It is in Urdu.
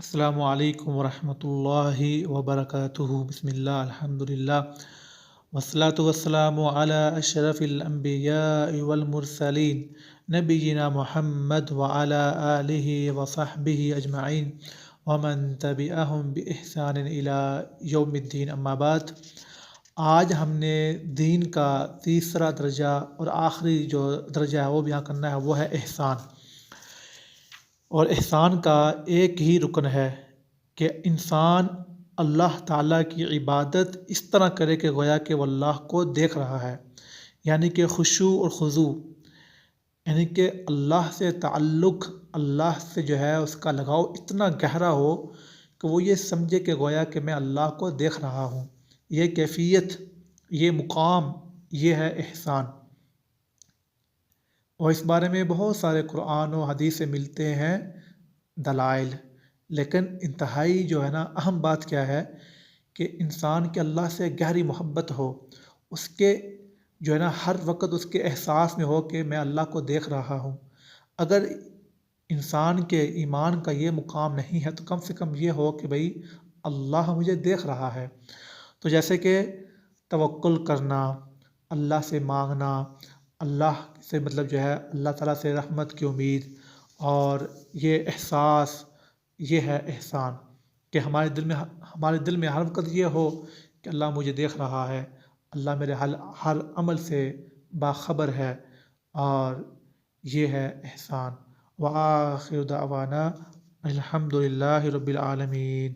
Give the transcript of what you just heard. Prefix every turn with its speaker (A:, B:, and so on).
A: السلام علیکم ورحمۃ اللہ وبرکاتہ۔ بسم اللہ الحمد للہ والصلاة والسلام علی اشرف الانبیاء والمرسلین نبینا محمد وعلی آلہ وصحبہ اجمعین ومن تبعہم بإحسان الی یوم الدین، اما بعد۔ آج ہم نے دین کا تیسرا درجہ اور آخری جو درجہ ہے وہ بیان کرنا ہے، وہ ہے احسان۔ اور احسان کا ایک ہی رکن ہے کہ انسان اللہ تعالیٰ کی عبادت اس طرح کرے کہ گویا کہ وہ اللہ کو دیکھ رہا ہے، یعنی کہ خشوع اور خضوع، یعنی کہ اللہ سے تعلق، اللہ سے جو ہے اس کا لگاؤ اتنا گہرا ہو کہ وہ یہ سمجھے کہ گویا کہ میں اللہ کو دیکھ رہا ہوں۔ یہ کیفیت، یہ مقام، یہ ہے احسان۔ اور اس بارے میں بہت سارے قرآن و حدیث سے ملتے ہیں دلائل، لیکن انتہائی جو ہے نا اہم بات کیا ہے کہ انسان کے اللہ سے گہری محبت ہو، اس کے جو ہے نا ہر وقت اس کے احساس میں ہو کہ میں اللہ کو دیکھ رہا ہوں۔ اگر انسان کے ایمان کا یہ مقام نہیں ہے تو کم سے کم یہ ہو کہ بھئی اللہ مجھے دیکھ رہا ہے۔ تو جیسے کہ توکل کرنا، اللہ سے مانگنا، اللہ سے مطلب جو ہے اللہ تعالیٰ سے رحمت کی امید، اور یہ احساس، یہ ہے احسان کہ ہمارے دل میں ہر وقت یہ ہو کہ اللہ مجھے دیکھ رہا ہے، اللہ میرے ہر عمل سے باخبر ہے، اور یہ ہے احسان۔ وآخر دعوانا الحمد للہ رب العالمین۔